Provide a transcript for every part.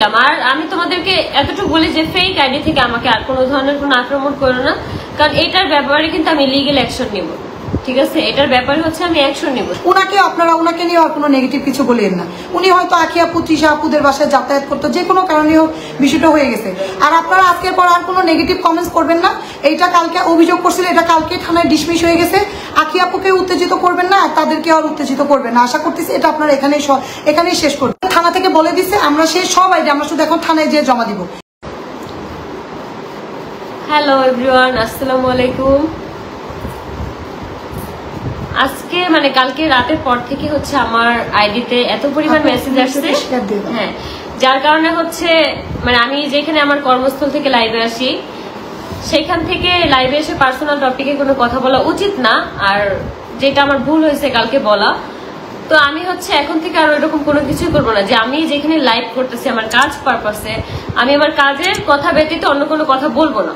আর আমি তোমাদেরকে এতটুকু বলি যে ফেক আইডি থেকে আমাকে আর কোনো ধরনের কোনো আক্রমণ করো না, কারণ এটার ব্যাপারে কিন্তু আমি লিগ্যাল অ্যাকশন নিব। ঠিক আছে, এটার ব্যাপারে হচ্ছে আমি অ্যাকশন নিব। আপনারা ওনাকে নিয়ে আর কোনো নেগেটিভ কিছু বলেন না। উনি হয়তো আখি আপু তৃষা আপুদের বাসায় যাতায়াত করতো, যে কোনো কারণে হোক বিষয়টা হয়ে গেছে। আর আপনারা আজকের পর আর কোনো নেগেটিভ কমেন্টস করবেন না। এইটা কালকে অভিযোগ করছিল, এটা কালকে থানায় ডিসমিস হয়ে গেছে। আখি আপুকে উত্তেজিত করবেন না, আর তাদেরকে আর উত্তেজিত করবেন না। আশা করতেছি এটা আপনারা এখানেই শেষ করবেন। থানা থেকে বলে দিচ্ছে আমরা সেই সব আইডি আমরা শুধু এখন থানায় যেয়ে জমা দিব। হ্যালো এভরিওয়ান, আসসালামু আলাইকুম। আজকে মানে কালকে রাতের পর থেকে হচ্ছে আমার আইডিতে এত পরিমাণ মেসেজ আসছে, হ্যাঁ, যার কারণে হচ্ছে মানে আমি যেখানে আমার কর্মস্থল থেকে লাইভে আসি সেখান থেকে লাইভে এসে পার্সোনাল টপিকে কোনো কথা বলা উচিত না, আর যেটা আমার ভুল হয়েছে কালকে বলা। তো আমি হচ্ছে এখন থেকে আর এরকম কোনো কিছুই করবো না, যে আমি যেখানে লাইভ করতেছি আমার কাজ পারপাসে আমি আমার কাজের কথা ব্যতীত অন্য কোনো কথা বলবো না।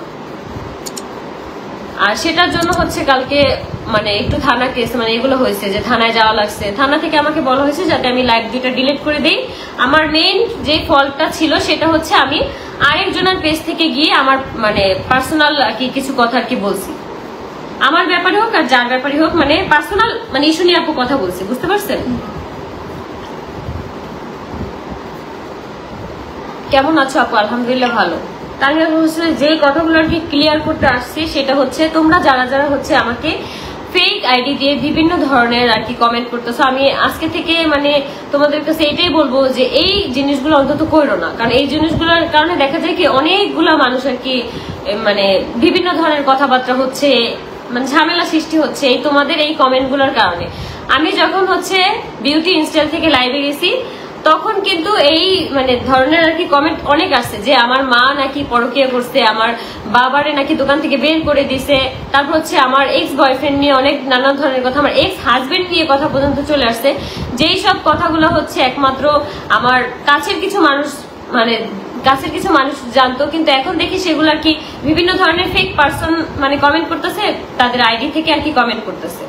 আর সেটার জন্য হচ্ছে কালকে মানে একটু থানা কেস মানে এগুলো হয়েছে যে থানায় যাওয়া লাগছে। থানা থেকে আমাকে বলা হয়েছে যাতে আমি লাইভ দুইটা ডিলিট করে দিই। আমার মেইন যে ফল্টটা ছিল সেটা হচ্ছে আমি আরেকজনের পেজ থেকে গিয়ে আমার মানে পার্সোনাল আর কি কিছু কথা আর কি বলছি, আমার ব্যাপারে হোক আর যার ব্যাপারে হোক, মানে পার্সোনাল মানে ইস্যু নিয়ে আপু কথা বলছি, বুঝতে পারছেন? কেমন আছো আপু? আলহামদুলিল্লাহ ভালো। তাই হচ্ছে যে কথাগুলো আর কি ক্লিয়ার করতে আসছি সেটা হচ্ছে তোমরা যারা যারা হচ্ছে আমাকে ফেক আইডি দিয়ে বিভিন্ন ধরনের আর কি কমেন্ট করতেছো, আমি আজকে থেকে মানে তোমাদের কাছে এটাই বলবো যে এই জিনিসগুলো অন্তত করো না। কারণ এই জিনিসগুলোর কারণে দেখা যায় কি অনেকগুলা মানুষ আর কি মানে বিভিন্ন ধরনের কথাবার্তা হচ্ছে, মানে ঝামেলা সৃষ্টি হচ্ছে এই তোমাদের এই কমেন্ট গুলোর কারণে। আমি যখন হচ্ছে বিউটি ইনস্টাইল থেকে লাইভে গেছি তখন কিন্তু এই মানে ধরনের আর কি কমেন্ট অনেক আসছে যে আমার মা নাকি পরকীয়া করছে, আমার বাবারে নাকি দোকান থেকে বের করে দিছে, তারপর হচ্ছে আমার এক্স বয়ফ্রেন্ড নিয়ে অনেক নানা ধরনের কথা, আমার এক্স হাজবেন্ড নিয়ে কথা পর্যন্ত চলে আসছে। যেই সব কথাগুলো হচ্ছে একমাত্র আমার কাছের কিছু মানুষ জানতো, কিন্তু এখন দেখি সেগুলো আর কি বিভিন্ন ধরনের ফেক পার্সন মানে কমেন্ট করতেছে, তাদের আইডি থেকে আর কি কমেন্ট করতেছে।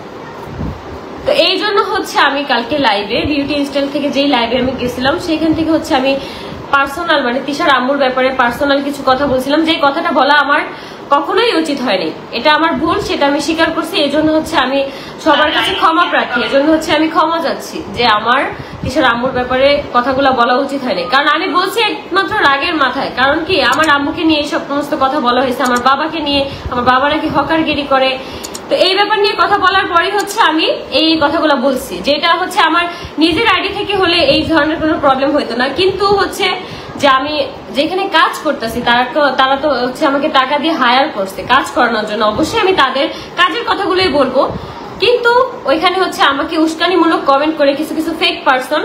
তো এই জন্য হচ্ছে আমি কালকে লাইভে বিউটি ইনস্টাইল থেকে যেই লাইভে আমি গেছিলাম সেখান থেকে হচ্ছে আমি পার্সোনাল মানে তিশার আম্মুর ব্যাপারে পার্সোনাল কিছু কথা বলছিলাম, যে কথাটা বলা আমার কখনোই উচিত হয়নি। এটা আমার ভুল, সেটা আমি স্বীকার করছি। এই জন্য হচ্ছে আমি সবার কাছে ক্ষমা প্রার্থী, এই জন্য হচ্ছে আমি ক্ষমা চাচ্ছি যে আমার তিশার আম্মুর ব্যাপারে কথাগুলো বলা উচিত হয়নি। কারণ আমি বলছি একমাত্র রাগের মাথায়, কারণ কি আমার আম্মুকে নিয়ে এই সমস্ত কথা বলা হয়েছে, আমার বাবাকে নিয়ে, আমার বাবা নাকি হকারগিরি করে। তো এই ব্যাপার নিয়ে কথা বলার পরই হচ্ছে আমি এই কথাগুলো বলছি, যেটা হচ্ছে আমার নিজের আইডি থেকে হলে এই ধরনের কোনো প্রবলেম হইতো না। কিন্তু হচ্ছে যে আমি যেখানে কাজ করতেছি তারা তো হচ্ছে আমাকে টাকা দিয়ে হায়ার করছে কাজ করানোর জন্য, অবশ্যই আমি তাদের কাজের কথাগুলোই বলবো। কিন্তু ওইখানে হচ্ছে আমাকে উস্কানিমূলক কমেন্ট করে কিছু কিছু ফেক পার্সন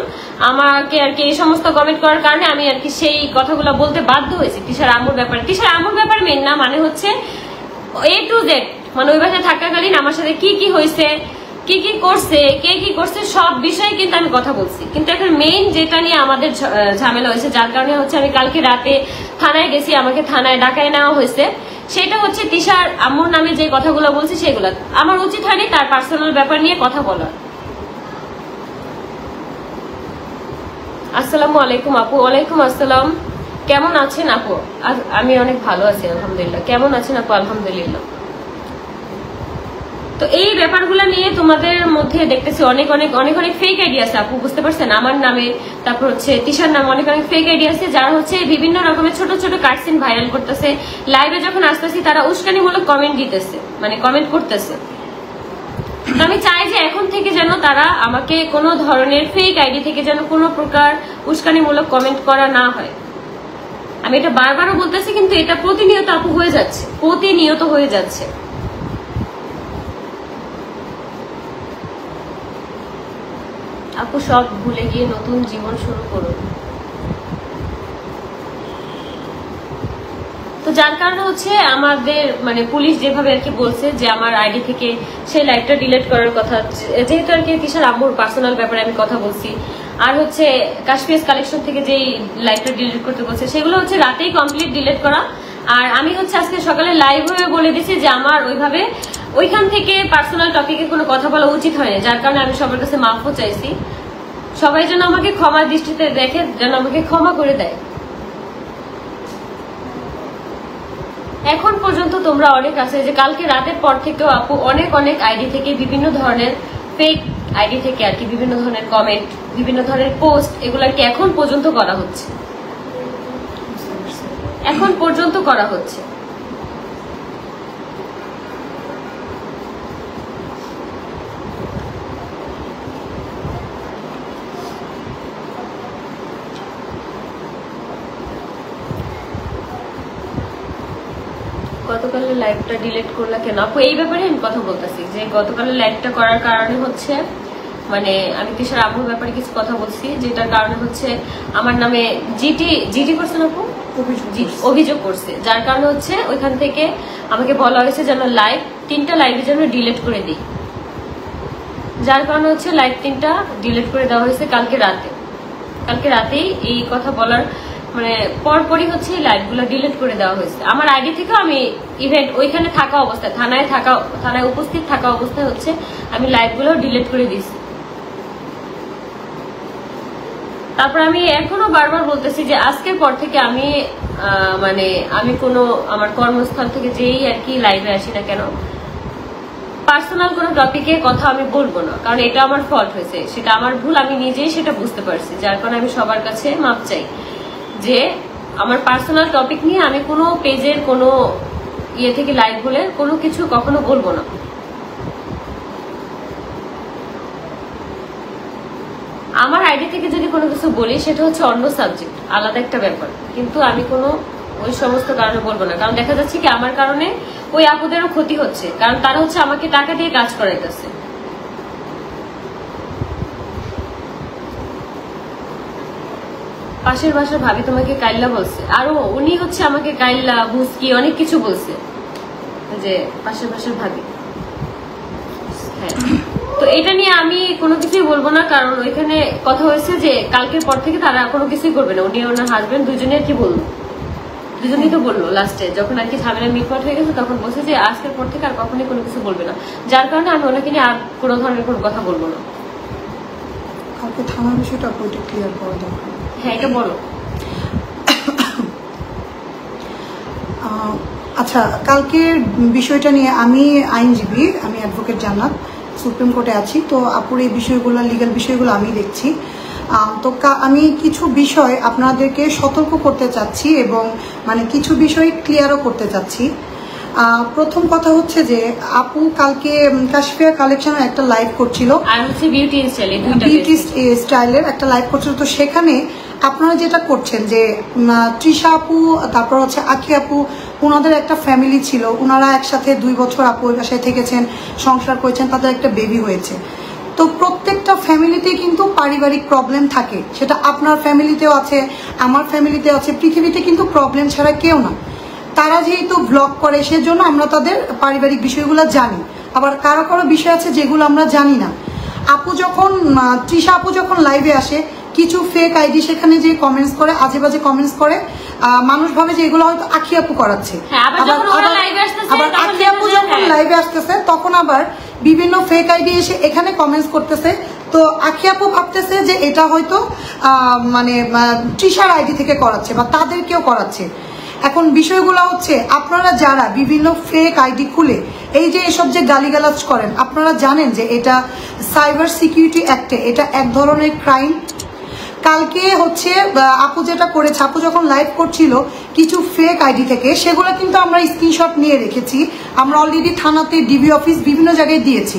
আমাকে আর কি এই সমস্ত কমেন্ট করার কারণে আমি আর কি সেই কথাগুলো বলতে বাধ্য হয়েছি তিশার আম্মুর ব্যাপারে। তিশার আম্মুর ব্যাপারে মেন না, মানে হচ্ছে A to Z, মানে ওই বাসায় থাকাকালীন আমার সাথে কি কি হয়েছে, কি কি করছে, কে কি করছে সব বিষয়ে কিন্তু আমি কথা বলছি। কিন্তু এখন মেইন যেটা নিয়ে আমাদের ঝামেলা হয়েছে, যার কারণে হচ্ছে আমি কালকে রাতে থানায় গেছি, আমাকে থানায় ডাকায় নেওয়া হয়েছে, সেটা হচ্ছে তিশার আম্মুর নামে যে কথাগুলো বলছি সেগুলো আমার উচিত হয়নি তার পার্সোনাল ব্যাপার নিয়ে কথা বলার। আসসালামু আলাইকুম আপু। ওয়ালাইকুম আসসালাম। কেমন আছেন আপু? আমি অনেক ভালো আছি আলহামদুলিল্লাহ। কেমন আছেন আপু? আলহামদুলিল্লাহ। তো এই ব্যাপারগুলো নিয়ে তোমাদের মধ্যে দেখতেছি অনেক অনেক অনেক অনেক ফেক আইডি আছে আপু, বুঝতে পারছেন? আমার নামে, তারপর হচ্ছে তিশার নামে অনেক অনেক ফেক আইডি আছে, যারা হচ্ছে বিভিন্ন রকমের ছোট ছোট কাটসিন ভাইরাল করতেছে। লাইভে যখন আসতেছি তারা উস্কানিমূলক কমেন্ট দিতেছে, মানে কমেন্ট করতেছে। আমি চাই যে এখন থেকে যেন তারা আমাকে কোনো ধরনের ফেক আইডি থেকে যেন কোনো প্রকার উস্কানিমূলক কমেন্ট করা না হয়। আমি এটা বারবারও বলতেছি, কিন্তু এটা প্রতিনিয়ত আপু হয়ে যাচ্ছে, প্রতিনিয়ত হয়ে যাচ্ছে। আপু সব ভুলে গিয়ে নতুন জীবন শুরু করুন। তো যার কারণে হচ্ছে আমাদের মানে পুলিশ যেভাবে আর কি বলছে যে আমার আইডি থেকে সেই লাইভটা ডিলিট করার কথা, যেহেতু আর কি তিশার আম্মুর পার্সোনাল ব্যাপারে আমি কথা বলছি, আর হচ্ছে কাশ্মীর কালেকশন থেকে যেই লাইভটা ডিলিট করতে বলছে সেগুলো হচ্ছে রাতেই কমপ্লিট ডিলিট করা। আর আমি হচ্ছে আজকে সকালে লাইভ হয়ে বলে দিছি যে আমার ওইভাবে ওইখান থেকে পার্সোনাল টপিকে কোনো কথা বলা উচিত হয়নি, যার কারণে আমি সবার কাছে মাফও চাইছি। সবাই যেন আমাকে ক্ষমার দৃষ্টিতে দেখে, যেন আমাকে ক্ষমা করে দেয়। এখন পর্যন্ত তোমরা অনেক আছে যে কালকে রাতের পর থেকেও আপু অনেক অনেক আইডি থেকে বিভিন্ন ধরনের ফেক আইডি থেকে আর কি বিভিন্ন ধরনের কমেন্ট, বিভিন্ন ধরনের পোস্ট, এগুলো আর কি এখন পর্যন্ত করা হচ্ছে, এখন পর্যন্ত করা হচ্ছে। গতকালের লাইভটা ডিলিট করলা কেন আপু? এই ব্যাপারে আমি কথা বলতেছি যে গতকালের লাইভটা করার কারণে হচ্ছে মানে আমি কিশোর আবুর ব্যাপারে কিছু কথা বলছি, যেটার কারণে হচ্ছে আমার নামে জিটি করছেন আপু, অভিযোগ করছে, যার কারণে হচ্ছে ওইখান থেকে আমাকে বলা হয়েছে যেন লাইভ 3টা লাইভে যেন ডিলিট করে দিই, যার কারণে হচ্ছে লাইভ 3টা ডিলিট করে দেওয়া হয়েছে কালকে রাতেই এই কথা বলার মানে পরপরই হচ্ছে এই লাইভগুলো ডিলিট করে দেওয়া হয়েছে আমার আইডি থেকে। আমি ইভেন্ট ওইখানে থাকা অবস্থায় থানায় উপস্থিত থাকা অবস্থায় হচ্ছে আমি লাইভগুলো ডিলিট করে দিয়েছি। তারপর আমি এখনো বারবার বলতেছি যে আজকের পর থেকে আমি মানে আমি কোনো আমার কর্মস্থল থেকে যেই আর কি লাইভে আসি না কেন পার্সোনাল কোনো টপিকে কথা আমি বলবো না, কারণ এটা আমার ফল্ট হয়েছে, সেটা আমার ভুল, আমি নিজেই সেটা বুঝতে পারছি, যার কারণে আমি সবার কাছে মাপ চাই যে আমার পার্সোনাল টপিক নিয়ে আমি কোনো পেজের কোনো ইয়ে থেকে লাইভ বলে কোনো কিছু কখনো বলবো না। আমার আইডি থেকে যদি কোনো কিছু বলি সেটা হচ্ছে অন্য সাবজেক্ট, আলাদা একটা ব্যাপার, কিন্তু আমি কোনো ওই সমস্ত কারণে বলবো না, কারণ দেখা যাচ্ছে কি আমার কারণে ওই আপুদেরও ক্ষতি হচ্ছে, কারণ তারা হচ্ছে আমাকে টাকা দিয়ে কাজ করাইতেছে। পাশের বাসার ভাবি তোমাকে কাইল্লা বলছে, আরো উনি হচ্ছে আমাকে কাইল্লা বুঝকি অনেক কিছু বলছে, যে পাশের বাসার ভাবি। হ্যাঁ, তো এটা নিয়ে আমি কোনো কিছুই বলবো না, কারণ ওইখানে কথা হয়েছে যে কালকের পর থেকে তারা কোনো কিছুই করবে না, উনি ওনার হাজবেন্ড দুজনে আর কি বললো, দুজনেই তো বললো লাস্টে যখন আর কি ঝামেলা মিটমাট হয়ে গেছে তখন বলছে যে আজকের পর থেকে আর কখনোই কোনো কিছু বলবে না, যার কারণে আমি ওনাকে নিয়ে আর কোনো ধরনের কোনো কথা বলবো না। কালকে থানার বিষয়টা একটু ক্লিয়ার করা দরকার। হ্যাঁ, এটা বলো। আচ্ছা, কালকের বিষয়টা নিয়ে আমি আইনজীবী, আমি অ্যাডভোকেট জান্নাত, সুপ্রিম কোর্টে আছি, তো আপুর এই বিষয়গুলো লিগ্যাল বিষয়গুলো আমি দেখছি। তো আমি কিছু বিষয় আপনাদেরকে সতর্ক করতে চাচ্ছি এবং মানে কিছু বিষয় ক্লিয়ারও করতে চাচ্ছি। প্রথম কথা হচ্ছে যে আপু কালকে কাশফিয়া কালেকশনের একটা লাইভ করছিল, আর হচ্ছে বিউটি স্টাইলের একটা লাইভ করছিল, তো সেখানে আপনারা যেটা করছেন যে তৃষা আপু তারপর হচ্ছে আখি আপু ওনাদের একটা ফ্যামিলি ছিল, ওনারা একসাথে 2 বছর আপু ওই বাসায় থেকেছেন, সংসার করেছেন, তাদের একটা বেবি হয়েছে। তো প্রত্যেকটা ফ্যামিলিতে কিন্তু পারিবারিক প্রবলেম থাকে, সেটা আপনার ফ্যামিলিতেও আছে, আমার ফ্যামিলিতেও আছে, পৃথিবীতে কিন্তু প্রবলেম ছাড়া কেউ না। তারা যেহেতু ব্লগ করে সেজন্য আমরা তাদের পারিবারিক বিষয়গুলো জানি, আবার কারো কারো বিষয় আছে যেগুলো আমরা জানি না। আপু যখন তৃষা আপু যখন লাইভে আসে কিছু ফেক আইডি সেখানে যে কমেন্টস করে, আজে বাজে কমেন্টস করে, মানুষ ভাবে যে এগুলো হয়তো আখি আপু করাচ্ছে, আবার আখি আপু যখন লাইভে আসতেছে তখন আবার বিভিন্ন ফেক আইডি এসে এখানে কমেন্টস করতেছে, তো আখি আপু ভাবতেছে যে এটা হয়তো মানে তৃষার আইডি থেকে করাচ্ছে বা তাদেরকেও করাচ্ছে। এখন বিষয়গুলো হচ্ছে আপনারা যারা বিভিন্ন ফেক আইডি খুলে এই যে এসব যে গালিগালাজ করেন, আপনারা জানেন যে এটা সাইবার সিকিউরিটি অ্যাক্টে এটা এক ধরনের ক্রাইম। কালকে হচ্ছে আপু যেটা করেছে, আপু যখন লাইভ করছিল কিছু ফেক আইডি থেকে, সেগুলো কিন্তু আমরা স্ক্রিনশট নিয়ে রেখেছি, আমরা অলরেডি থানাতে ডিবি অফিস বিভিন্ন জায়গায় দিয়েছি।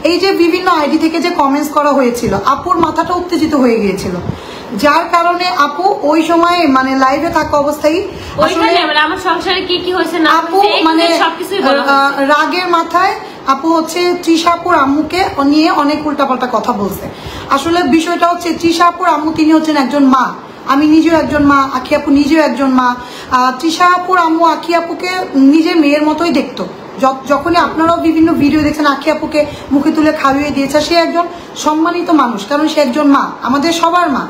এই যে বিভিন্ন আইডি থেকে যে কমেন্টস করা হয়েছিল, আপুর মাথাটা উত্তেজিত হয়ে গিয়েছিল, যার কারণে আপু ওই সময় মানে লাইভে থাকা অবস্থায় আমার সংসারে কি কি হয়েছে না আপু মানে রাগের মাথায় আপু হচ্ছে তৃষা আপুর আম্মুকে নিয়ে অনেক উল্টাপাল্টা কথা বলছে। আসলে বিষয়টা হচ্ছে তৃষা আপুর আম্মু তিনি হচ্ছেন একজন মা, আমি নিজেও একজন মা, আখি আপু নিজেও একজন মা। তৃষা আপুর আম্মু আখি আপুকে নিজের মেয়ের মতোই দেখতো, যখনই আপনারাও বিভিন্ন ভিডিও দেখছেন আখি আপুকে মুখে তুলে খাইয়ে দিয়েছে, সে একজন সম্মানিত মানুষ, কারণ সে একজন মা, আমাদের সবার মা।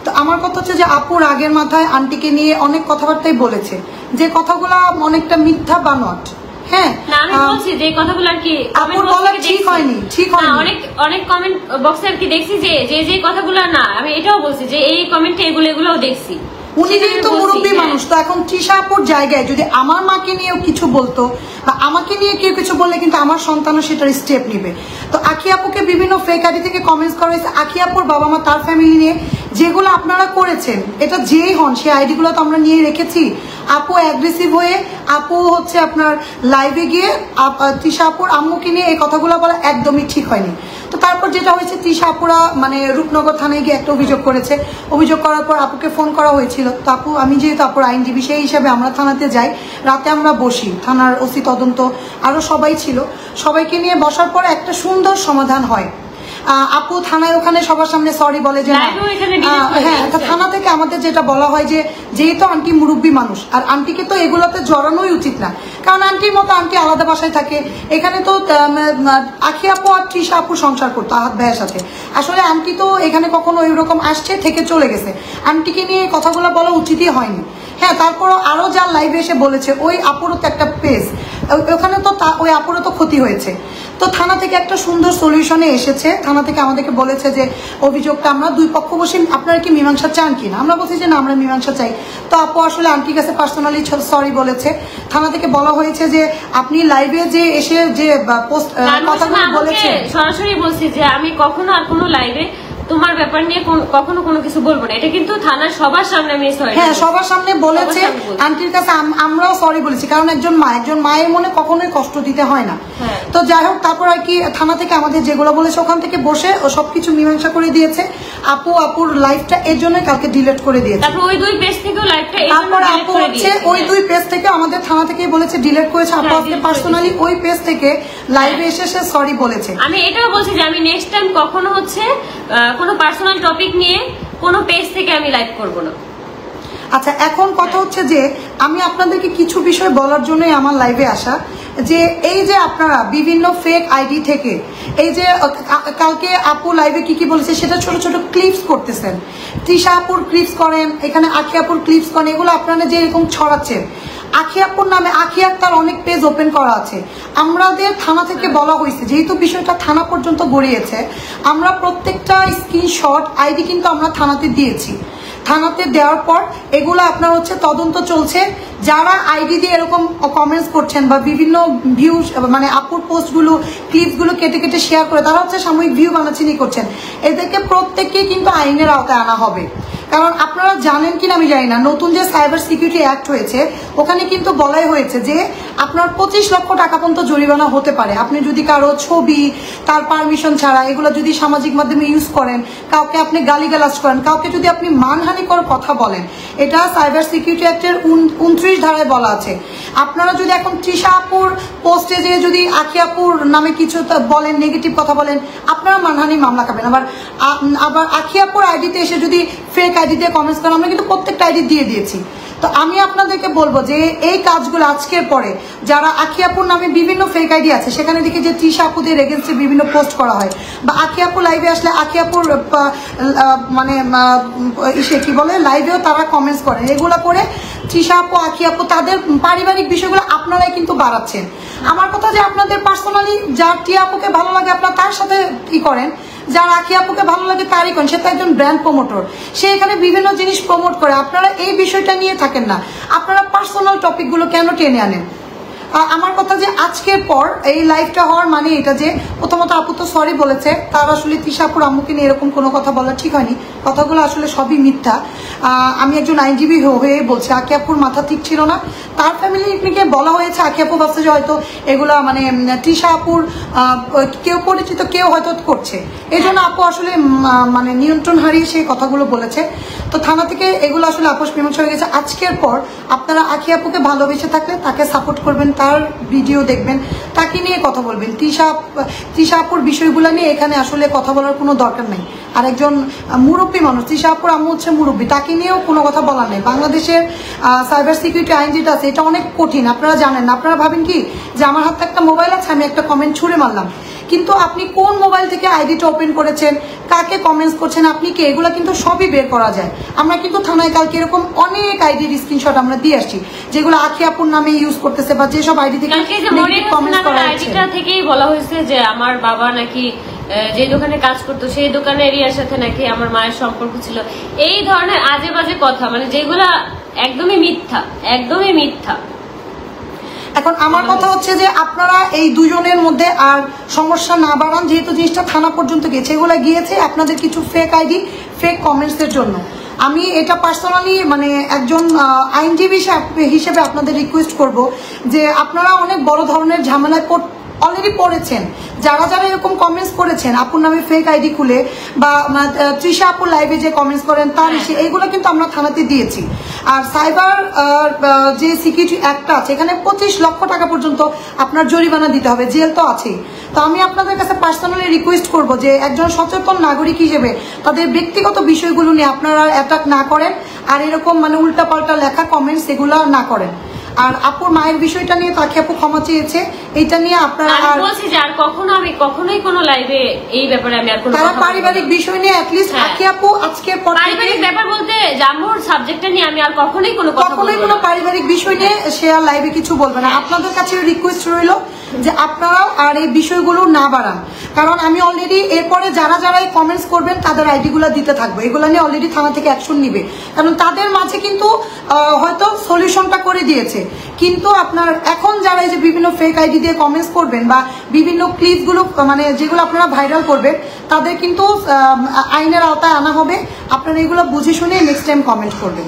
তো আমার কথা হচ্ছে যে আপু রাগের মাথায় আন্টিকে নিয়ে অনেক কথাবার্তাই বলেছে, যে কথাগুলা অনেকটা মিথ্যা বা নট। হ্যাঁ, আমি বলছি যে কথাগুলো আর কি আপুর বলা ঠিক হয়নি, অনেক কমেন্ট বক্সে আর কি দেখছি যে কথাগুলো না, আমি এটাও বলছি যে এই কমেন্টে এগুলোও দেখছি উনি যেহেতু মুরব্বী মানুষ, তো এখন তৃষা আপুর জায়গায় যদি আমার মাকে নিয়েও কিছু বলতো বা আমাকে নিয়ে কেউ কিছু বললে কিন্তু আমার সন্তানও সেটার স্টেপ নিবে। তো আখি আপুকে বিভিন্ন ফেক আইডি থেকে কমেন্টস করা হয়েছে, আখি আপুর বাবা মা তার ফ্যামিলি নিয়ে যেগুলো আপনারা করেছেন, এটা যেই হন সেই আইডিগুলো তো আমরা নিয়ে রেখেছি। আপু অ্যাগ্রেসিভ হয়ে আপু হচ্ছে আপনার লাইভে গিয়ে তৃষা আপুর আম্মুকে নিয়ে এই কথাগুলো বলা একদমই ঠিক হয়নি। তো তারপর যেটা হয়েছে, তৃষা আপুরা মানে রূপনগর থানায় গিয়ে একটা অভিযোগ করেছে। অভিযোগ করার পর আপুকে ফোন করা হয়েছিল। তো আপু, আমি যেহেতু আপুর আইনজীবী সেই হিসাবে আমরা থানাতে যাই, রাতে আমরা বসি, থানার ওসি তদন্ত আরো সবাই ছিল, সবাইকে নিয়ে বসার পর একটা সুন্দর সমাধান হয়। আপু থানায় ওখানে সবার সামনে সরি বলে যে হ্যাঁ, থানা থেকে আমাদের যেটা বলা হয় যে যেহেতু আন্টি মুরব্বী মানুষ, আর আন্টিকে তো এগুলোতে জড়ানোই উচিত না, কারণ আন্টির মতো আন্টি আলাদা বাসায় থাকে। এখানে তো আখি আপু আর তৃষা আপু সংসার করতো আহাত ভাইয়ের সাথে। আসলে আন্টি তো এখানে কখনো এরকম আসছে থেকে চলে গেছে, আন্টিকে নিয়ে কথাগুলো বলা উচিতই হয়নি। হ্যাঁ, তারপরও আরো যা লাইভে এসে বলেছে, ওই আপুরও তো একটা পেজ, ওখানে তো ওই আপুরও তো ক্ষতি হয়েছে। তো থানা থেকে একটা সুন্দর সলিউশনে এসেছে। থানা থেকে আমাদেরকে বলেছে যে অভিযোগটা আমরা দুই পক্ষ বসে, আপনারা কি মীমাংসা চান কিনা? আমরা বলছি যে না, আমরা মীমাংসা চাই। তো আপু আসলে আন্টির কাছে পার্সোনালি সরি বলেছে। থানা থেকে বলা হয়েছে যে আপনি লাইভে যে এসে যে পোস্ট কথাগুলো বলেছে, সরাসরি বলছি যে আমি কখনো আর কোনো লাইভে তোমার ব্যাপার নিয়ে কখনো কোনো কিছু বলবো না। এটা কিন্তু থানার সবার সামনে আমি সরি, হ্যাঁ সবার সামনে বলেছে। আন্টির কাছে আমরাও সরি বলেছি, কারণ একজন মায়ের মনে কখনোই কষ্ট দিতে হয় না। তো যাই হোক, তারপর আর কি থানা থেকে আমাদের যেগুলো বলেছে ওখান থেকে বসে ও সবকিছু মীমাংসা করে দিয়েছে। আপুর লাইভটা এর জন্য কালকে ডিলিট করে দিয়েছে। তারপর ওই দুই পেজ থেকেও লাইভটা তারপর আপু হচ্ছে ওই দুই পেজ থেকে আমাদের থানা থেকে বলেছে ডিলিট করেছে। আপু আজকে পার্সোনালি ওই পেজ থেকে লাইভে এসে সে সরি বলেছে। আমি এটাও বলছি যে আমি নেক্সট টাইম কখনো হচ্ছে কোনো পার্সোনাল টপিক নিয়ে কোনো পেজ থেকে আমি লাইভ করব না। আচ্ছা, এখন কথা হচ্ছে যে আমি আপনাদেরকে কিছু বিষয় বলার জন্যই আমার লাইভে আসা, যে এই যে আপনারা বিভিন্ন ফেক আইডি থেকে এই যে কালকে আপু লাইভে কি বলেছে সেটা ছোট ছোট ক্লিপস করতেছেন, তৃষা আপুর ক্লিপস করেন, এখানে আখি আপুর ক্লিপস করেন, এগুলো আপনারা যে এরকম ছড়াচ্ছেন। আখি আপুর নামে আখি আক্তার অনেক পেজ ওপেন করা আছে। আমাদের থানা থেকে বলা হয়েছে, যেহেতু বিষয়টা থানা পর্যন্ত গড়িয়েছে, আমরা প্রত্যেকটা স্ক্রিনশট আইডি কিন্তু আমরা থানাতে দিয়েছি। থানাতে দেওয়ার পর এগুলো আপনার হচ্ছে তদন্ত চলছে। যারা আইডি দিয়ে এরকম কমেন্টস করছেন বা বিভিন্ন ভিউ মানে আপুর পোস্টগুলো ক্লিপসগুলো কেটে কেটে শেয়ার করে তারা হচ্ছে সাময়িক ভিউ বানাচিনি করছেন, এদেরকে প্রত্যেককেই কিন্তু আইনের আওতায় আনা হবে। কারণ আপনারা জানেন কিনা আমি জানি না, নতুন যে সাইবার সিকিউরিটি অ্যাক্ট হয়েছে ওখানে কিন্তু বলাই হয়েছে যে আপনার 25 লক্ষ টাকা পর্যন্ত জরিমানা হতে পারে আপনি যদি কারো ছবি তার পারমিশন ছাড়া এগুলো যদি সামাজিক মাধ্যমে ইউজ করেন, কাউকে আপনি গালিগালাজ করেন, কাউকে যদি আপনি মানহানিকর কথা বলেন। এটা সাইবার সিকিউরিটি অ্যাক্টের 29 ধারায় বলা আছে। আপনারা যদি এখন তৃষা আপুর পোস্টে যে যদি আখি আপুর নামে কিছু বলেন, নেগেটিভ কথা বলেন, আপনারা মানহানি মামলা খাবেন। আবার আখি আপুর আইডিতে এসে যদি ফেক আইডি দিয়ে কমেন্টস করেন, আমরা কিন্তু প্রত্যেকটা আইডি দিয়ে দিয়েছি। তো আমি আপনাদেরকে বলবো যে এই কাজগুলো আজকের পরে যারা আখি আপুর নামে বিভিন্ন ফেক আইডি আছে সেখানে দেখি যে তৃষা আপুদের এগেন্স্টে বিভিন্ন পোস্ট করা হয়, বা আখি আপু লাইভে আসলে আখি আপুর মানে কি বলে লাইভেও তারা কমেন্টস করেন, এগুলো করে তৃষা আপু আখি আপু তাদের পারিবারিক বিষয়গুলো আপনারাই কিন্তু বাড়াচ্ছেন। আমার কথা যে আপনাদের পার্সোনালি যার টিয়া আপুকে ভালো লাগে আপনারা তার সাথে কি করেন, যার আখি আপুকে ভালো লাগে তারই করেন। সে তো একজন ব্র্যান্ড প্রমোটর, সে এখানে বিভিন্ন জিনিস প্রমোট করে। আপনারা এই বিষয়টা নিয়ে থাকেন না, আপনারা পার্সোনাল টপিকগুলো কেন টেনে আনেন? আমার কথা যে আজকের পর এই লাইভটা হওয়ার মানে এটা যে প্রথমত আপু তো সরি বলেছে, তার আসলে তৃষা আপুর আম্মুকে নিয়ে এরকম কোনো কথা বলা ঠিক হয়নি, কথাগুলো আসলে সবই মিথ্যা। আমি একজন আইনজীবী হয়ে বলছি আখি আপুর মাথা ঠিক ছিল না, তার ফ্যামিলিকে বলা হয়েছে। আখি আপু ভাবছে যে হয়তো এগুলা মানে তৃষা আপুর কেউ পরিচিত কেউ হয়তো করছে, এই জন্য আপু আসলে মানে নিয়ন্ত্রণ হারিয়ে সেই কথাগুলো বলেছে। তো থানা থেকে এগুলো আসলে আপোষ মীমাংসা হয়ে গেছে। আজকের পর আপনারা আখি আপুকে ভালোবেসে থাকলে তাকে সাপোর্ট করবেন, তার ভিডিও দেখবেন, তাকে নিয়ে কথা বলবেন। তৃষা আপুর বিষয়গুলো নিয়ে এখানে আসলে কথা বলার কোনো দরকার নেই। আর একজন মুরব্বী মানুষ, তৃষা আপুর আম্মু হচ্ছে মুরব্বী, তাকে নিয়েও কোনো কথা বলার নেই। বাংলাদেশের সাইবার সিকিউরিটি আইন যেটা আছে এটা অনেক কঠিন, আপনারা জানেন না। আপনারা ভাবেন কি যে আমার হাতে একটা মোবাইল আছে, আমি একটা কমেন্ট ছুড়ে মারলাম, কিন্তু আপনি কোন মোবাইল থেকে আইডিটা ওপেন করেছেন, কাকে কমেন্টস করছেন, আপনি কি, এগুলো কিন্তু সবই বের করা যায়। আমরা কিন্তু থানায় কালকে এরকম অনেক আইডির স্ক্রিনশট আমরা দিয়ে আসছি যেগুলো আখি আপুর নামে ইউজ করতেছে বা যেসব আইডি থেকে কমেন্টস করা হয়েছে। আইডিটা থেকেই বলা হয়েছে যে আমার বাবা নাকি যে দোকানে কাজ করতো সেই দোকানে এরিয়ার সাথে নাকি আমার মায়ের সম্পর্ক ছিল, এই ধরনের আজে বাজে কথা, মানে যেগুলা একদমই মিথ্যা, একদমই মিথ্যা। এখন আমার কথা হচ্ছে যে আপনারা এই দুজনের মধ্যে আর সমস্যা না বাড়ান, যেহেতু জিনিসটা থানা পর্যন্ত গেছে, এগুলো গিয়েছে আপনাদের কিছু ফেক আইডি, ফেক কমেন্টস এর জন্য। আমি এটা পার্সোনালি মানে একজন আইনজীবী হিসেবে আপনাদের রিকোয়েস্ট করব যে আপনারা অনেক বড় ধরনের ঝামেলায় অলরেডি পড়েছেন। যারা যারা এরকম কমেন্টস করেছেন আপুর নামে ফেক আইডি খুলে, বা তৃষা আপুর লাইভে যে কমেন্টস করেন তার এসে, এইগুলো কিন্তু আমরা থানাতে দিয়েছি। আর সাইবার যে সিকিউরিটি অ্যাক্টটা আছে এখানে 25 লক্ষ টাকা পর্যন্ত আপনার জরিমানা দিতে হবে, জেল তো আছেই। তো আমি আপনাদের কাছে পার্সোনালি রিকোয়েস্ট করব যে একজন সচেতন নাগরিক হিসেবে তাদের ব্যক্তিগত বিষয়গুলো নিয়ে আপনারা অ্যাটাক না করেন, আর এরকম মানে উল্টাপাল্টা লেখা কমেন্টস এগুলো না করেন। আর আপুর মায়ের বিষয়টা নিয়ে তাকে আপু ক্ষমা চেয়েছে, এটা নিয়ে আপনারা বলছি যে আর কখনো আমি কখনোই কোনো লাইভে এই ব্যাপারে আমি আর কোনো তারা পারিবারিক বিষয় নিয়ে অ্যাটলিস্ট আকি আপু আজকের পর পারিবারিক ব্যাপার বলতে জাম্বুর সাবজেক্টটা নিয়ে আমি আর কখনোই কোনো পারিবারিক বিষয় নিয়ে সে আর লাইভে কিছু বলবে না। আপনাদের কাছে রিকোয়েস্ট রইল যে আপনারাও আর এই বিষয়গুলো না বাড়ান, কারণ আমি অলরেডি এরপরে যারা যারা এই কমেন্টস করবেন তাদের আইডি গুলা দিতে থাকবো, এগুলো নিয়ে অলরেডি থানা থেকে অ্যাকশন নিবে, কারণ তাদের মাঝে কিন্তু হয়তো সলিউশনটা করে দিয়েছে। কিন্তু আপনার এখন যারা এই যে বিভিন্ন ফেক আইডি দিয়ে কমেন্টস করবেন বা বিভিন্ন ক্লিপ গুলো মানে যেগুলো আপনারা ভাইরাল করবেন, তাদের কিন্তু আইনের আওতায় আনা হবে। আপনারা এগুলো বুঝে শুনে নেক্সট টাইম কমেন্ট করবেন,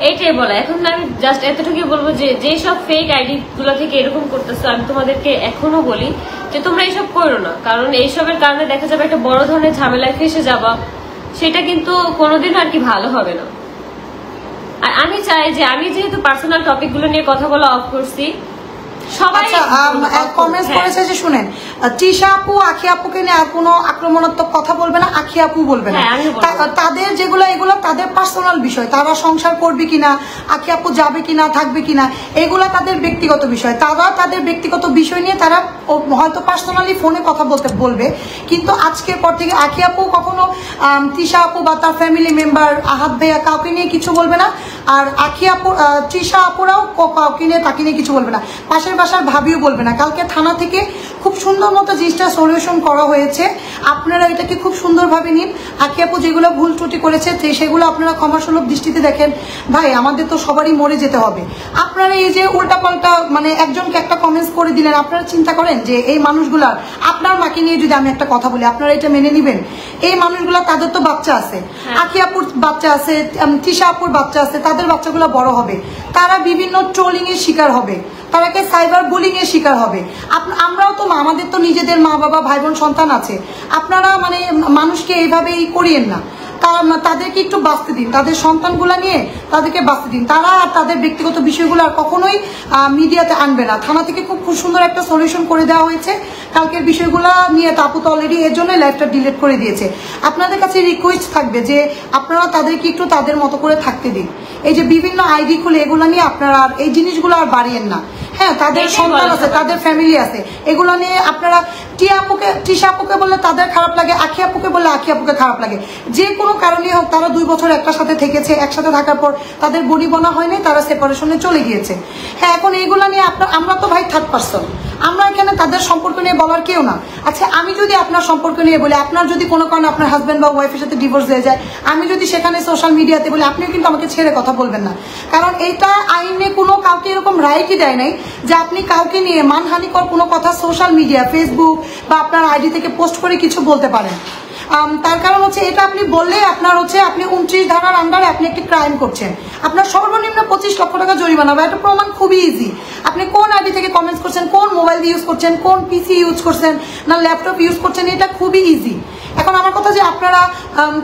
এইটাই বলা। এখন আমি জাস্ট এতটুকুই বলবো যে যেসব ফেক আইডি গুলো থেকে এরকম করতেছো, আমি তোমাদেরকে এখনো বলি যে তোমরা এইসব করো না, কারণ এইসবের কারণে দেখা যাবে একটা বড় ধরনের ঝামেলায় ফেসে যাবা, সেটা কিন্তু কোনোদিন আর কি ভালো হবে না। আর আমি চাই যে আমি যেহেতু পার্সোনাল টপিক গুলো নিয়ে কথা বলা অফ করছি, সবাই কমেন্টস করেছে যে শুনেন তৃষা আপু আখি আপুকে নিয়ে আর কোনো আক্রমণাত্মক কথা বলবে না, আখি আপু বলবে না, তাদের যেগুলো এগুলো তাদের পার্সোনাল বিষয়, তারা সংসার করবে কিনা, আখি আপু যাবে কিনা থাকবে কিনা, এগুলো তাদের ব্যক্তিগত বিষয়। তারা তাদের ব্যক্তিগত বিষয় নিয়ে তারা হয়তো পার্সোনালি ফোনে কথা বলবে, কিন্তু আজকের পর থেকে আখি আপু কখনো তৃষা আপু বা তার ফ্যামিলি মেম্বার আহাত ভাইয়া কাউকে নিয়ে কিছু বলবে না, আর আখি আপু তৃষা আপুরাও কাউকে নিয়ে তাকে নিয়ে কিছু বলবে না, পাশের বাসার ভাবিও বলবে না। কালকে থানা থেকে খুব সুন্দর মতো জিনিসটা সলিউশন করা হয়েছে, আপনারা এটাকে খুব সুন্দরভাবে নিন। আখি আপু যেগুলো ভুল ত্রুটি করেছে সেগুলো আপনারা ক্ষমাসুলভ দৃষ্টিতে দেখেন। ভাই আমাদের তো সবারই মরে যেতে হবে, আপনারা এই যে উল্টাপাল্টা মানে একজনকে একটা কমেন্টস করে দিলেন, আপনারা চিন্তা করেন যে এই মানুষগুলার, আপনার মাকে নিয়ে যদি আমি একটা কথা বলি আপনারা এটা মেনে নিবেন? এই মানুষগুলা তাদের তো বাচ্চা আছে, আখি আপুর বাচ্চা আছে, তৃষা আপুর বাচ্চা আছে, তাদের বাচ্চাগুলো বড় হবে, তারা বিভিন্ন ট্রোলিং এর শিকার হবে, তারাকে সাইবার বুলিং এর শিকার হবে। আমরাও তো আমাদের তো নিজেদের মা বাবা ভাই বোন সন্তান আছে, আপনারা মানে মানুষকে এইভাবেই করিয়েন না। তাদেরকে একটু বাঁচতে দিন, তাদের সন্তানগুলা নিয়ে তাদেরকে বাঁচতে দিন। তারা আর তাদের ব্যক্তিগত বিষয়গুলো আর কখনোই মিডিয়াতে আনবে না। থানা থেকে খুব সুন্দর একটা সলিউশন করে দেওয়া হয়েছে কালকের বিষয়গুলো নিয়ে। তাপু তো অলরেডি এর জন্য লাইভটা ডিলিট করে দিয়েছে। আপনাদের কাছে রিকোয়েস্ট থাকবে যে আপনারা তাদেরকে একটু তাদের মতো করে থাকতে দিন। এই যে বিভিন্ন আইডি খুলে এগুলো নিয়ে আপনারা আর এই জিনিসগুলো আর বাড়িয়েন না। হ্যাঁ, তাদের সন্তান আছে, তাদের ফ্যামিলি আছে, এগুলো নিয়ে আপনারা তৃষা আপুকে বললে তাদের খারাপ লাগে, আখি আপুকে বললে আখি আপুকে খারাপ লাগে। যে কোনো কারণে হোক, তারা 2 বছর একটা সাথে থেকেছে, একসাথে থাকার পর তাদের বনিবনা হয়নি, তারা সেপারেশনে চলে গিয়েছে। হ্যাঁ, এখন এইগুলো নিয়ে আমরা তো ভাই থার্ড পার্সন, আমরা এখানে তাদের সম্পর্ক নিয়ে বলার কেউ না। আচ্ছা, আমি যদি আপনার সম্পর্ক নিয়ে বলি, আপনার যদি কোনো কারণে আপনার হাজব্যান্ড বা ওয়াইফের সাথে ডিভোর্স হয়ে যায়, আমি যদি সেখানে সোশ্যাল মিডিয়াতে বলি, আপনিও কিন্তু আমাকে ছেড়ে কথা বলবেন না, কারণ এটা আইনে কোনো কাউকে এরকম রাইটই দেয় নাই যে আপনি কাউকে নিয়ে মানহানিকর কোনো কথা সোশ্যাল মিডিয়া, ফেসবুক বা আপনার আইডি থেকে পোস্ট করে কিছু বলতে পারেন। তার কারণ হচ্ছে এটা আপনি বললে আপনার হচ্ছে আপনি 29 ধারার আন্ডারে আপনি একটি ক্রাইম করছেন, আপনার সর্বনিম্ন 25 লক্ষ টাকা জরিমানা হবে। এটা প্রমাণ খুবই ইজি। আপনি কোন আইডি থেকে কমেন্টস করছেন, কোন মোবাইল ইউজ করছেন, কোন পিসি ইউজ করছেন না ল্যাপটপ ইউজ করছেন, এটা খুবই ইজি। এখন আমার কথা যে আপনারা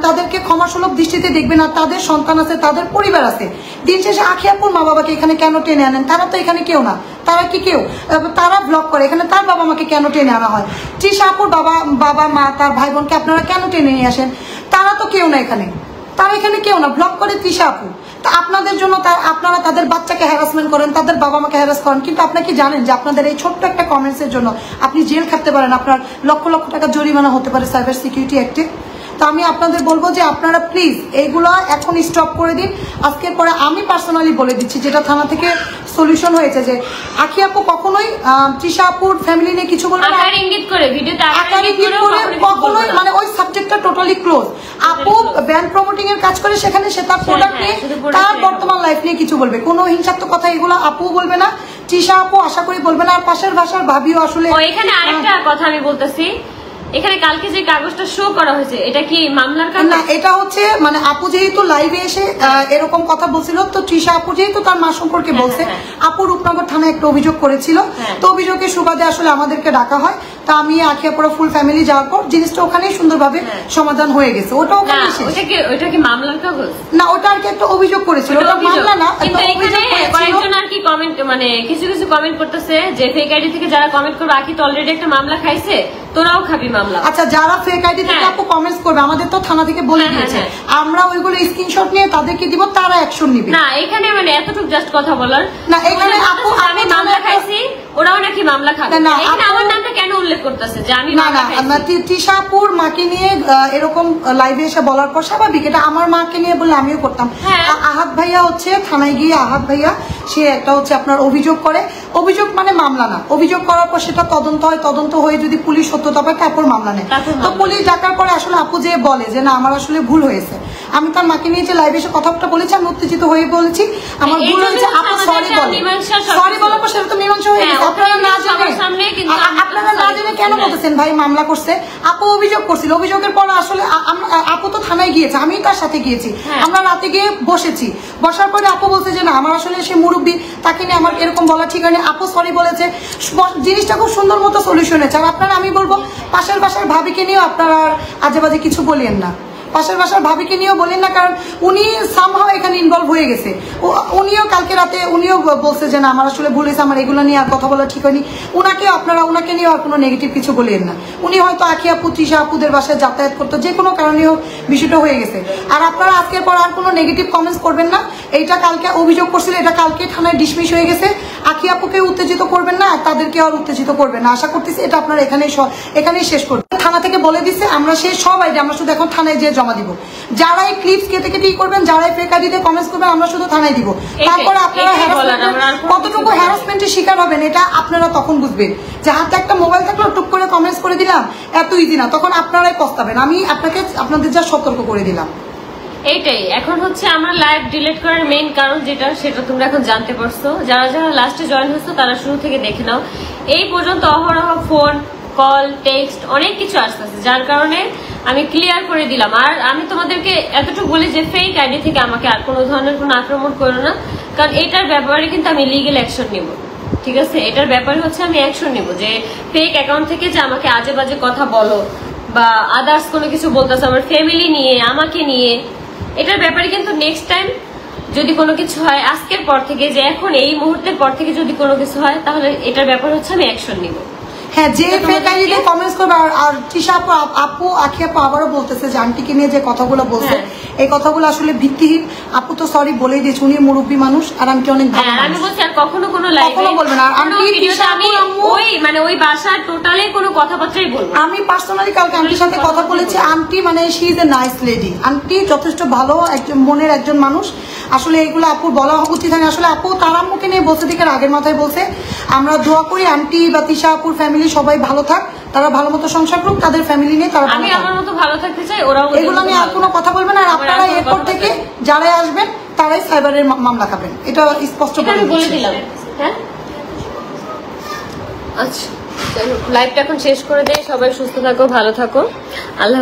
তাদেরকে ক্ষমাসুলভ দৃষ্টিতে দেখবেন, আর তাদের সন্তান আছে, তাদের পরিবার আছে। দিন শেষে আখি আপুর মা বাবাকে এখানে কেন টেনে আনেন? তারা তো এখানে কেউ না। তারা কি কেউ? তারা ব্লগ করে, এখানে তার বাবা মাকে কেন টেনে আনা হয়? তৃষা আপুর বাবা মা তার ভাই বোনকে আপনারা কেন টেনে নিয়ে আসেন? তারা তো কেউ না এখানে, তারা এখানে কেউ না। ব্লগ করে তৃষা আপু, তা আপনাদের জন্য আপনারা তাদের বাচ্চাকে হ্যারাসমেন্ট করেন, তাদের বাবা মাকে হ্যারাস করেন, কিন্তু আপনি কি জানেন যে আপনাদের এই ছোট্ট একটা কমেন্টসের জন্য আপনি জেল খাটতে পারেন, আপনার লক্ষ লক্ষ টাকা জরিমানা হতে পারে সাইবার সিকিউরিটি অ্যাক্টে। তো আমি আপনাদের বলবো যে আপনারা প্লিজ এইগুলো এখন স্টপ করে দিন। আজকের পরে আমি পার্সোনালি বলে দিচ্ছি, যেটা থানা থেকে সলিউশন হয়েছে যে আখি আপু কখনোই তৃষা আপুর ফ্যামিলি নিয়ে কিছু বলবে না, আকার ইঙ্গিত করে ভিডিওতে আকার ইঙ্গিত করে কখনোই মানে ওই সাবজেক্টটা টোটালি ক্লোজ। আপু ব্র্যান্ড প্রমোটিং এর কাজ করে, সেখানে সে তার প্রোডাক্ট নিয়ে তার বর্তমান লাইফ নিয়ে কিছু বলবে, কোনো হিংসাত্মক কথা এগুলো আপু বলবে না, তৃষা আপু আশা করি বলবে না। আর পাশের ভাষার ভাবিও আসলে এখানে আরেকটা কথা আমি বলতেছি, এখানে কালকে যে কাগজটা শো করা হয়েছে এটা কি মামলার কাগজ না? এটা হচ্ছে মানে আপু যেহেতু লাইভে এসে এরকম কথা বলছিল, তো তৃষা আপু যেহেতু তার মা সম্পর্কে বলছে, আপু রূপনগর থানায় একটা অভিযোগ করেছিল, তো অভিযোগের সুবাদে আসলে আমাদেরকে ডাকা হয়। তা আমি আখি আপুরা ফুল ফ্যামিলি যাওয়ার পর জিনিসটা ওখানেই সুন্দরভাবে সমাধান হয়ে গেছে। ওটা ওখানে ওটা কি মামলার কাগজ না, ওটা আর কি একটা অভিযোগ করেছিল, ওটা মামলা না। কিন্তু এখানে কয়েকজন আর কি কমেন্ট মানে কিছু কিছু কমেন্ট করতেছে যে ফেক আইডি থেকে যারা কমেন্ট করবে আখি তো অলরেডি একটা মামলা খাইছে, তোরাও খাবি মামলা। আচ্ছা, যারা ফেক আইডি থেকে আপু কমেন্টস করবে, আমাদের তো থানা থেকে বলে দিয়েছে, আমরা ওইগুলো স্ক্রিনশট নিয়ে তাদেরকে দিব, তারা অ্যাকশন নিবে। না এখানে মানে এতটুকু জাস্ট কথা বলার না, এখানে আপু আমি মামলা খাইছি, ওরাও নাকি মামলা খাবে। এখানে আমার নামটা কেন উল্লেখ করতেছে যে আমি মামলা খাইছি? তৃষা আপুর মাকে নিয়ে এরকম লাইভে এসে বলার পর স্বাভাবিক, এটা আমার মাকে নিয়ে বললে আমিও করতাম। আহাদ ভাইয়া হচ্ছে থানায় গিয়ে, আহাদ ভাইয়া সে একটা হচ্ছে আপনার অভিযোগ করে, অভিযোগ মানে মামলা না, অভিযোগ করার পর সেটা তদন্ত হয়, তদন্ত হয়ে যদি পুলিশ সত্যতা পায় তারপর মামলা নেয়। তো পুলিশ ডাকার পরে আসলে আপু যে বলে যে না আমার আসলে ভুল হয়েছে, আমি তার মাকে নিয়ে যে লাইভে এসে কথাটা বলেছি, আমি উত্তেজিত হয়ে বলেছি আমার ভুল হয়েছে, আপু সরি বলে, সরি বলার পর সেটা তো মীমাংসা হয়ে গেছে। আপনারা না জেনে কেন বলতেছেন ভাই মামলা করছে? আপু অভিযোগ করছিল, অভিযোগের পর আসলে আপু তো থানায় গিয়েছে, আমি তার সাথে গিয়েছি, আমরা রাতে গিয়ে বসেছি, বসার পরে আপু বলছে যে না আমার আসলে সে মুরব্বী, তাকে নিয়ে আমার এরকম বলা ঠিক হয়নি, আপু সরি বলেছে, জিনিসটা খুব সুন্দর মতো সলিউশন হয়েছে। আর আপনারা আমি বলবো পাশের বাসার ভাবিকে নিয়েও আপনারা আজে বাজে কিছু বলেন না, পাশের বাসার ভাবিকে নিয়েও বলেন না, কারণ উনি সামহাও এখানে ইনভলভ হয়ে গেছে। উনিও কালকে রাতে উনিও বলছে যে না আমার আসলে ভুল হয়েছে, আমার এগুলো নিয়ে আর কথা বলা ঠিক হয়নি। আপনারা উনাকে নিয়েও আর কোনো নেগেটিভ কিছু বলেন না। উনি হয়তো আখি আপু তৃষা আপুদের বাসায় যাতায়াত করতো, যে কোনো কারণে হোক বিষয়টা হয়ে গেছে। আর আপনারা আজকের পর আর কোনো নেগেটিভ কমেন্টস করবেন না। এইটা কালকে অভিযোগ করছিল, এটা কালকে থানায় ডিসমিস হয়ে গেছে। আখি আপুকে উত্তেজিত করবেন না, আর তাদেরকে আর উত্তেজিত করবেন না। আশা করতেছি এটা আপনারা এখানেই শেষ করবেন। থানা থেকে বলে দিচ্ছে আমরা সেই সব আইডি আমরা শুধু এখন থানায় যেয়ে জমা দিব। যারা এই ক্লিপস কেটে কেটে করবেন, যারা ফেক আইডিতে কমেন্টস করবেন, আমরা শুধু থানায় দিব। তারপরে আপনারা কতটুকু হ্যারাসমেন্টের শিকার হবেন এটা আপনারা তখন বুঝবেন। যে হাতে একটা মোবাইল থাকলো টুক করে কমেন্টস করে দিলাম, এত ইজি না, তখন আপনারাই পস্তাবেন। আমি আপনাদের যা সতর্ক করে দিলাম। এইটাই এখন হচ্ছে আমার লাইভ ডিলিট করার মেইন কারণ যেটা, সেটা তোমরা এখন জানতে পারছো। যারা যারা লাস্টে জয়েন হচ্ছো তারা শুরু থেকে দেখে নাও। এই পর্যন্ত অহরহ ফোন কল টেক্সট অনেক কিছু আসতেছে, যার কারণে আমি ক্লিয়ার করে দিলাম। আর আমি তোমাদেরকে এতটুকু বলি যে ফেক আইডি থেকে আমাকে আর কোনো ধরনের কোনো আক্রমণ করো না, কারণ এটার ব্যাপারে কিন্তু আমি লিগেল অ্যাকশন নিব। ঠিক আছে, এটার ব্যাপারে হচ্ছে আমি অ্যাকশন নিব। যে ফেক অ্যাকাউন্ট থেকে যে আমাকে আজে বাজে কথা বলো বা আদার্স কোনো কিছু বলতেছে আমার ফ্যামিলি নিয়ে, আমাকে নিয়ে, এটার ব্যাপারে কিন্তু নেক্সট টাইম যদি কোনো কিছু হয় আজকের পর থেকে, যে এখন এই মুহূর্তের পর থেকে যদি কোনো কিছু হয়, তাহলে এটার ব্যাপারে হচ্ছে আমি অ্যাকশন নিব। হ্যাঁ, যে ফেক আইডিতে কমেন্টস করবে। আর তৃষা আপু আখি আপু আবারও বলতেছে যে আন্টিকে নিয়ে যে কথাগুলো বলছে, এই কথাগুলো আসলে ভিত্তিহীন। আপু তো সরি বলেই দিয়েছে, উনি মুরব্বী মানুষ আর আন্টি অনেক ভালো। আমি বলছি আর কখনো কোনো লাইভে বলবে না। আন্টি আমি ওই বাসার টোটালি কোনো কথাবার্তাই বলবো। আমি পার্সোনালি কালকে আন্টির সাথে কথা বলেছি। আন্টি মানে she is a nice lady. Aunty যথেষ্ট ভালো একজন মনের একজন মানুষ। আসলে এগুলো আপুর বলা উচিত হয়নি। আসলে আপু তার আম্মুকে নিয়ে বলছে দিকে আগের মাথায় বলছে আমরা দোয়া করি আন্টি বা তৃষা আপুর ফ্যামিলি সবাই ভালো থাক, তারা ভালো মতো সংসার করুক, তাদের ফ্যামিলি নিয়ে তারা আমি আমার মতো ভালো থাকতে চাই, ওরাও। এগুলো নিয়ে আর কোনো কথা বলবেন। আর আপনারা এরপর থেকে যারাই আসবেন তারাই সাইবারের মামলা খাবেন, এটা স্পষ্ট বলে দিলাম। হ্যাঁ, আচ্ছা, লাইভটা এখন শেষ করে দেই। সবাই সুস্থ থাকো, ভালো থাকো, আল্লাহ।